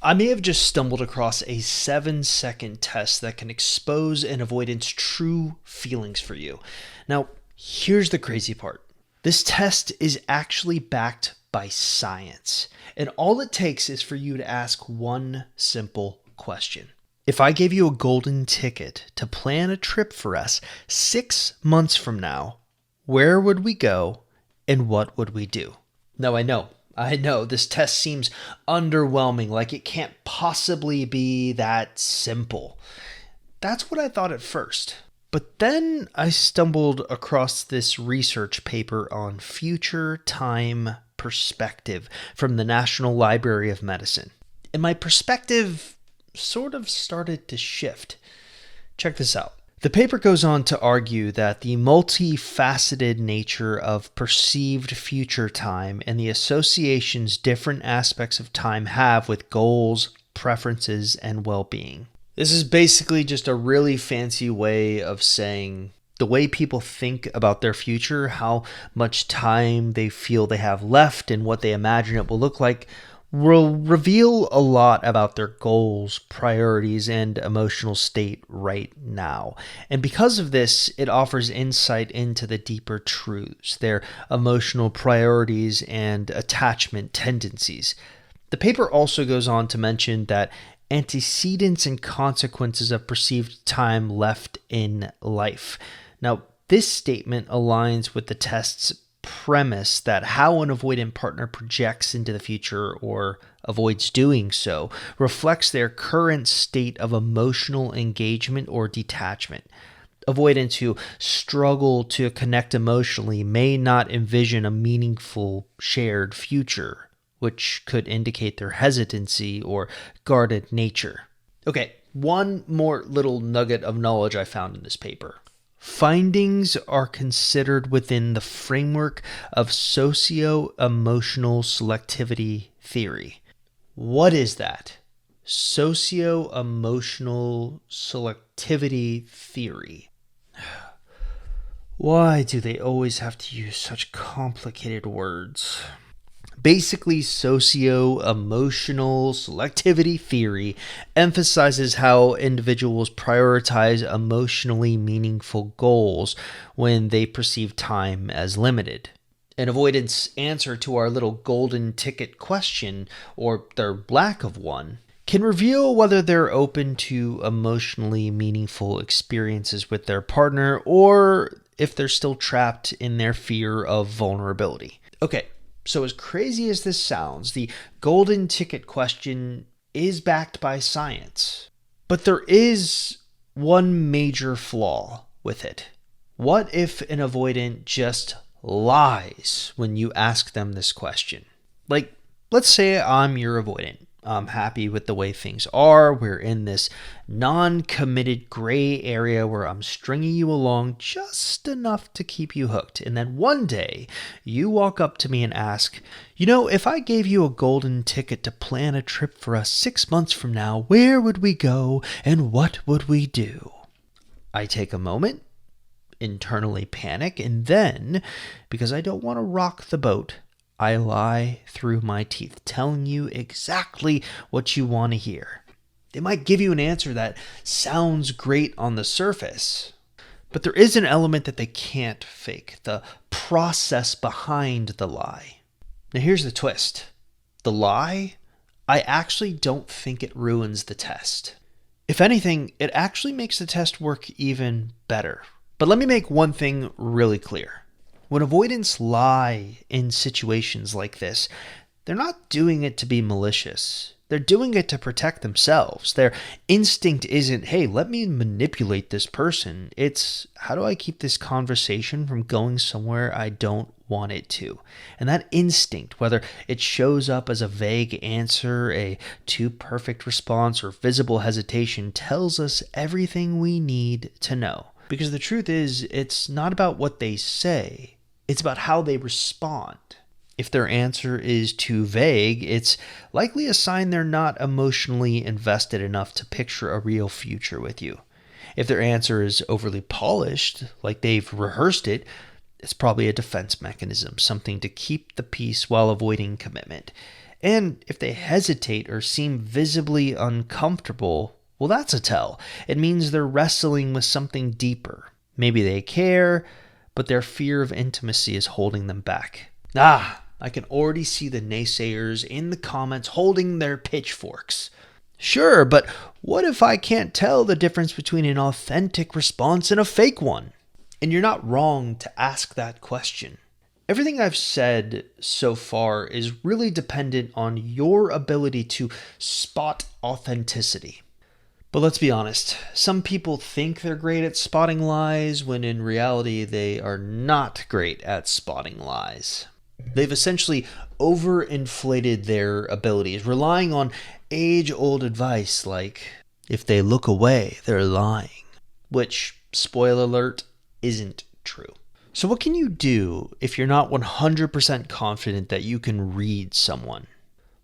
I may have just stumbled across a 7-second test that can expose an avoidant's true feelings for you. Now, here's the crazy part. This test is actually backed by science, and all it takes is for you to ask one simple question. If I gave you a golden ticket to plan a trip for us 6 months from now, where would we go and what would we do? Now, I know this test seems underwhelming, like it can't possibly be that simple. That's what I thought at first. But then I stumbled across this research paper on future time perspective from the National Library of Medicine. And my perspective sort of started to shift. Check this out. The paper goes on to argue that the multifaceted nature of perceived future time and the associations different aspects of time have with goals, preferences, and well-being. This is basically just a really fancy way of saying the way people think about their future, how much time they feel they have left, and what they imagine it will look like, will reveal a lot about their goals, priorities, and emotional state right now. And because of this, it offers insight into the deeper truths, their emotional priorities and attachment tendencies. The paper also goes on to mention that antecedents and consequences of perceived time left in life. Now, this statement aligns with the test's premise that how an avoidant partner projects into the future or avoids doing so reflects their current state of emotional engagement or detachment. Avoidants who struggle to connect emotionally may not envision a meaningful shared future, which could indicate their hesitancy or guarded nature. Okay, one more little nugget of knowledge I found in this paper. Findings are considered within the framework of socio-emotional selectivity theory. What is that? Socio-emotional selectivity theory. Why do they always have to use such complicated words? Basically, socio-emotional selectivity theory emphasizes how individuals prioritize emotionally meaningful goals when they perceive time as limited. An avoidance answer to our little golden ticket question, or their lack of one, can reveal whether they're open to emotionally meaningful experiences with their partner or if they're still trapped in their fear of vulnerability. Okay. So as crazy as this sounds, the golden ticket question is backed by science. But there is one major flaw with it. What if an avoidant just lies when you ask them this question? Like, let's say I'm your avoidant. I'm happy with the way things are. We're in this non-committed gray area where I'm stringing you along just enough to keep you hooked. And then one day you walk up to me and ask, if I gave you a golden ticket to plan a trip for us 6 months from now, where would we go and what would we do? I take a moment, internally panic, and then, because I don't want to rock the boat, I lie through my teeth, telling you exactly what you want to hear. They might give you an answer that sounds great on the surface, but there is an element that they can't fake, the process behind the lie. Now here's the twist. The lie, I actually don't think it ruins the test. If anything, it actually makes the test work even better. But let me make one thing really clear. When avoidants lie in situations like this, they're not doing it to be malicious. They're doing it to protect themselves. Their instinct isn't, hey, let me manipulate this person. It's, how do I keep this conversation from going somewhere I don't want it to? And that instinct, whether it shows up as a vague answer, a too perfect response, or visible hesitation, tells us everything we need to know. Because the truth is, it's not about what they say. It's about how they respond. If their answer is too vague, it's likely a sign they're not emotionally invested enough to picture a real future with you. If their answer is overly polished, like they've rehearsed it, it's probably a defense mechanism, something to keep the peace while avoiding commitment. And if they hesitate or seem visibly uncomfortable, well, that's a tell. It means they're wrestling with something deeper. Maybe they care, but their fear of intimacy is holding them back. I can already see the naysayers in the comments holding their pitchforks. Sure, but what if I can't tell the difference between an authentic response and a fake one? And you're not wrong to ask that question. Everything I've said so far is really dependent on your ability to spot authenticity. But let's be honest, some people think they're great at spotting lies when in reality they are not great at spotting lies. They've essentially overinflated their abilities, relying on age-old advice like, if they look away, they're lying, which, spoiler alert, isn't true. So what can you do if you're not 100% confident that you can read someone?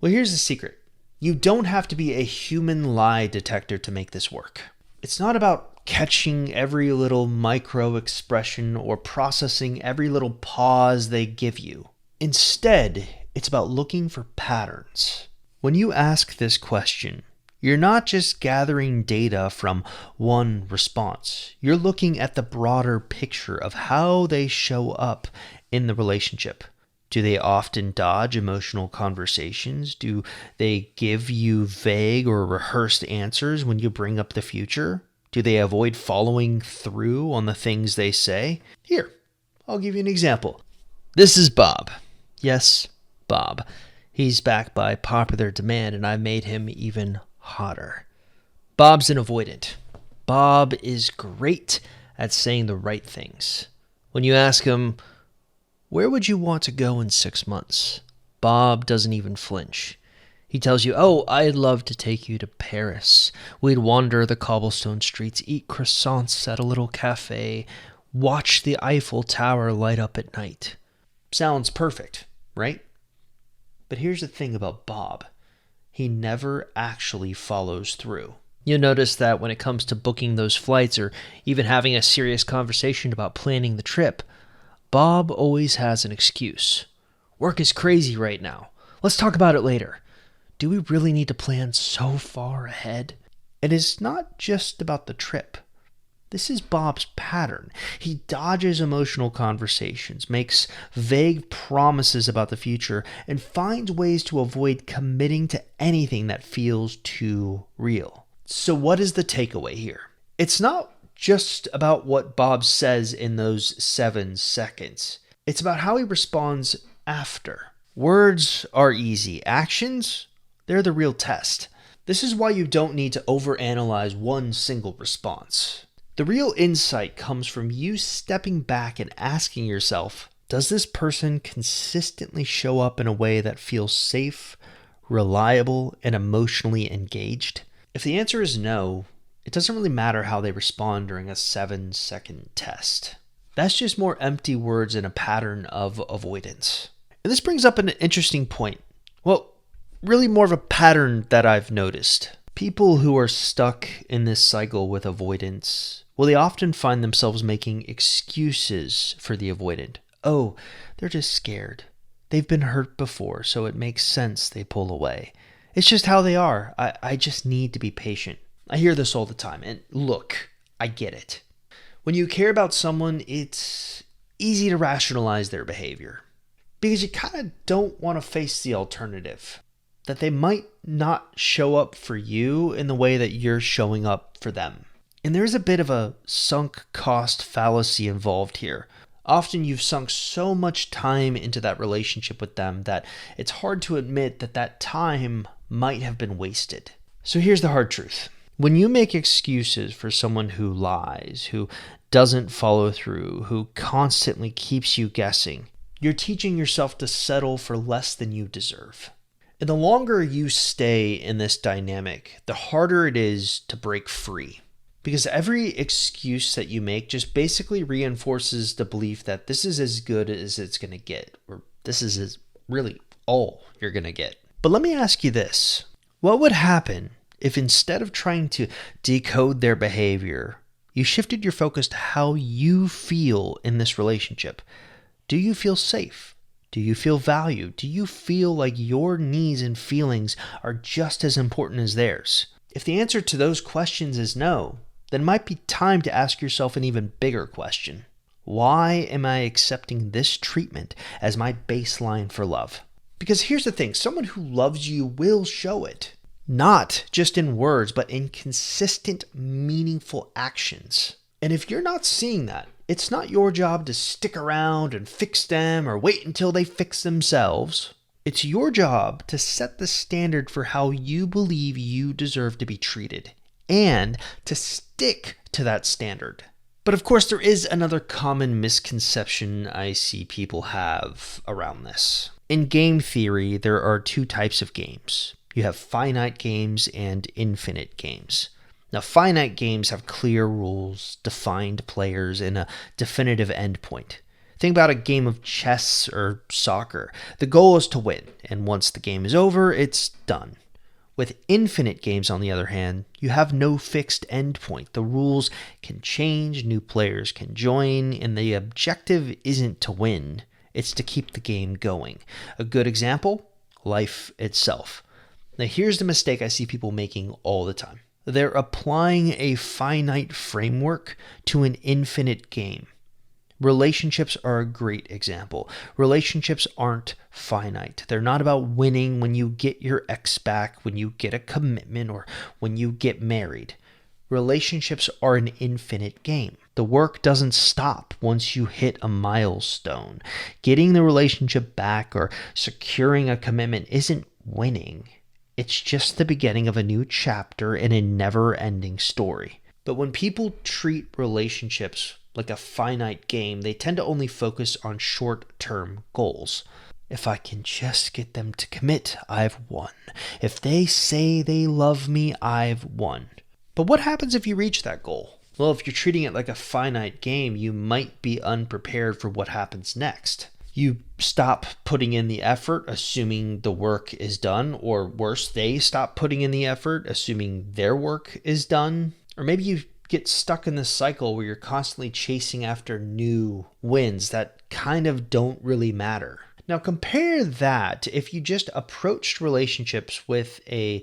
Well, here's the secret. You don't have to be a human lie detector to make this work. It's not about catching every little micro expression or processing every little pause they give you. Instead, it's about looking for patterns. When you ask this question, you're not just gathering data from one response. You're looking at the broader picture of how they show up in the relationship. Do they often dodge emotional conversations? Do they give you vague or rehearsed answers when you bring up the future? Do they avoid following through on the things they say? Here, I'll give you an example. This is Bob. Yes, Bob. He's back by popular demand, and I've made him even hotter. Bob's an avoidant. Bob is great at saying the right things. When you ask him, where would you want to go in 6 months? Bob doesn't even flinch. He tells you, I'd love to take you to Paris. We'd wander the cobblestone streets, eat croissants at a little cafe, watch the Eiffel Tower light up at night. Sounds perfect, right? But here's the thing about Bob. He never actually follows through. You'll notice that when it comes to booking those flights or even having a serious conversation about planning the trip, Bob always has an excuse. Work is crazy right now. Let's talk about it later. Do we really need to plan so far ahead? And it's not just about the trip. This is Bob's pattern. He dodges emotional conversations, makes vague promises about the future, and finds ways to avoid committing to anything that feels too real. So what is the takeaway here? It's not just about what Bob says in those 7 seconds. It's about how he responds after. Words are easy. Actions, they're the real test. This is why you don't need to overanalyze one single response. The real insight comes from you stepping back and asking yourself, does this person consistently show up in a way that feels safe, reliable, and emotionally engaged? If the answer is no, it doesn't really matter how they respond during a 7-second test. That's just more empty words in a pattern of avoidance. And this brings up an interesting point. Well, really more of a pattern that I've noticed. People who are stuck in this cycle with avoidance, well, they often find themselves making excuses for the avoidant. They're just scared. They've been hurt before, so it makes sense they pull away. It's just how they are. I just need to be patient. I hear this all the time, and look, I get it. When you care about someone, it's easy to rationalize their behavior because you kind of don't want to face the alternative, that they might not show up for you in the way that you're showing up for them. And there's a bit of a sunk cost fallacy involved here. Often you've sunk so much time into that relationship with them that it's hard to admit that that time might have been wasted. So here's the hard truth. When you make excuses for someone who lies, who doesn't follow through, who constantly keeps you guessing, you're teaching yourself to settle for less than you deserve. And the longer you stay in this dynamic, the harder it is to break free. Because every excuse that you make just basically reinforces the belief that this is as good as it's going to get, or this is really all you're going to get. But let me ask you this. What would happen if instead of trying to decode their behavior, you shifted your focus to how you feel in this relationship? Do you feel safe? Do you feel valued? Do you feel like your needs and feelings are just as important as theirs? If the answer to those questions is no, then it might be time to ask yourself an even bigger question. Why am I accepting this treatment as my baseline for love? Because here's the thing, someone who loves you will show it. Not just in words, but in consistent, meaningful actions. And if you're not seeing that, it's not your job to stick around and fix them or wait until they fix themselves. It's your job to set the standard for how you believe you deserve to be treated and to stick to that standard. But of course, there is another common misconception I see people have around this. In game theory, there are two types of games. You have finite games and infinite games. Now, finite games have clear rules, defined players, and a definitive endpoint. Think about a game of chess or soccer. The goal is to win, and once the game is over, it's done. With infinite games, on the other hand, you have no fixed endpoint. The rules can change, new players can join, and the objective isn't to win. It's to keep the game going. A good example, life itself. Now, here's the mistake I see people making all the time. They're applying a finite framework to an infinite game. Relationships are a great example. Relationships aren't finite. They're not about winning when you get your ex back, when you get a commitment, or when you get married. Relationships are an infinite game. The work doesn't stop once you hit a milestone. Getting the relationship back or securing a commitment isn't winning. It's just the beginning of a new chapter in a never-ending story. But when people treat relationships like a finite game, they tend to only focus on short-term goals. If I can just get them to commit, I've won. If they say they love me, I've won. But what happens if you reach that goal? Well, if you're treating it like a finite game, you might be unprepared for what happens next. You stop putting in the effort, assuming the work is done, or worse, they stop putting in the effort, assuming their work is done. Or maybe you get stuck in this cycle where you're constantly chasing after new wins that kind of don't really matter. Now compare that if you just approached relationships with a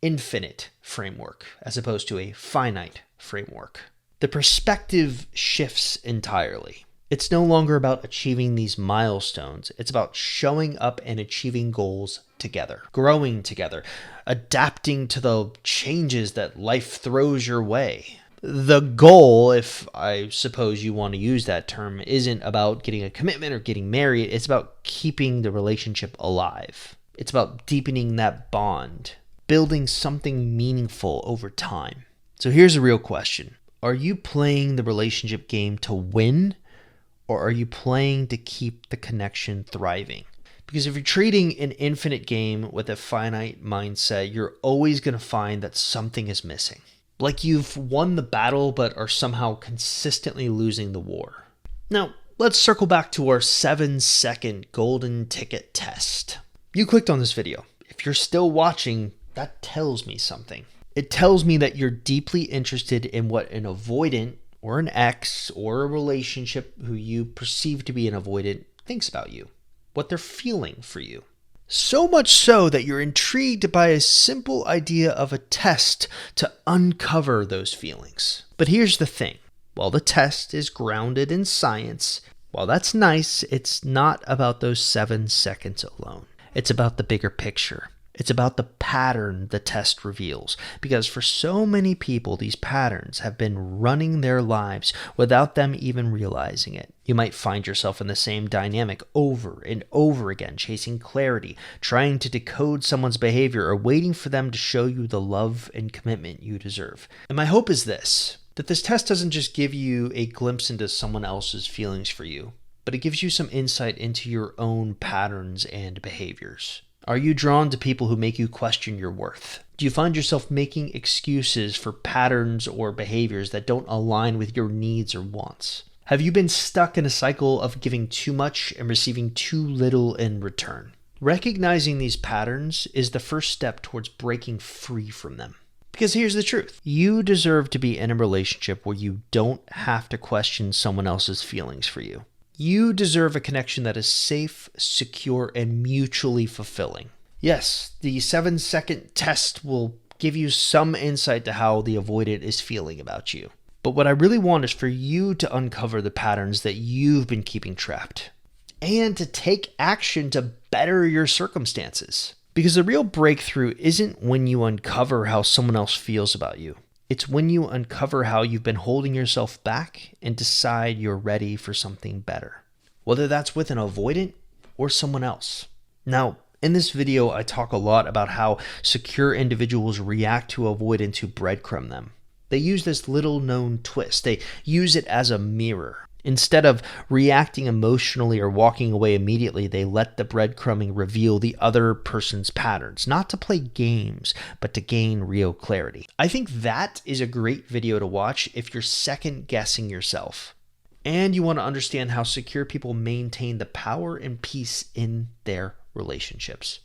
infinite framework as opposed to a finite framework. The perspective shifts entirely. It's no longer about achieving these milestones. It's about showing up and achieving goals together, growing together, adapting to the changes that life throws your way. The goal, if I suppose you want to use that term, isn't about getting a commitment or getting married. It's about keeping the relationship alive. It's about deepening that bond, building something meaningful over time. So here's a real question. Are you playing the relationship game to win? Or are you playing to keep the connection thriving? Because if you're treating an infinite game with a finite mindset, you're always going to find that something is missing. Like you've won the battle but are somehow consistently losing the war. Now, let's circle back to our 7-second golden ticket test. You clicked on this video. If you're still watching, that tells me something. It tells me that you're deeply interested in what an avoidant or an ex or a relationship who you perceive to be an avoidant thinks about you, what they're feeling for you. So much so that you're intrigued by a simple idea of a test to uncover those feelings. But here's the thing. While the test is grounded in science, while that's nice, it's not about those 7 seconds alone. It's about the bigger picture. It's about the pattern the test reveals, because for so many people, these patterns have been running their lives without them even realizing it. You might find yourself in the same dynamic over and over again, chasing clarity, trying to decode someone's behavior, or waiting for them to show you the love and commitment you deserve. And my hope is this, that this test doesn't just give you a glimpse into someone else's feelings for you, but it gives you some insight into your own patterns and behaviors. Are you drawn to people who make you question your worth? Do you find yourself making excuses for patterns or behaviors that don't align with your needs or wants? Have you been stuck in a cycle of giving too much and receiving too little in return? Recognizing these patterns is the first step towards breaking free from them. Because here's the truth. You deserve to be in a relationship where you don't have to question someone else's feelings for you. You deserve a connection that is safe, secure, and mutually fulfilling. Yes, the 7-second test will give you some insight to how the avoidant is feeling about you. But what I really want is for you to uncover the patterns that you've been keeping trapped and to take action to better your circumstances. Because the real breakthrough isn't when you uncover how someone else feels about you. It's when you uncover how you've been holding yourself back and decide you're ready for something better. Whether that's with an avoidant or someone else. Now, in this video, I talk a lot about how secure individuals react to avoidants who breadcrumb them. They use this little known twist. They use it as a mirror. Instead of reacting emotionally or walking away immediately, they let the breadcrumbing reveal the other person's patterns, not to play games, but to gain real clarity. I think that is a great video to watch if you're second guessing yourself and you want to understand how secure people maintain the power and peace in their relationships.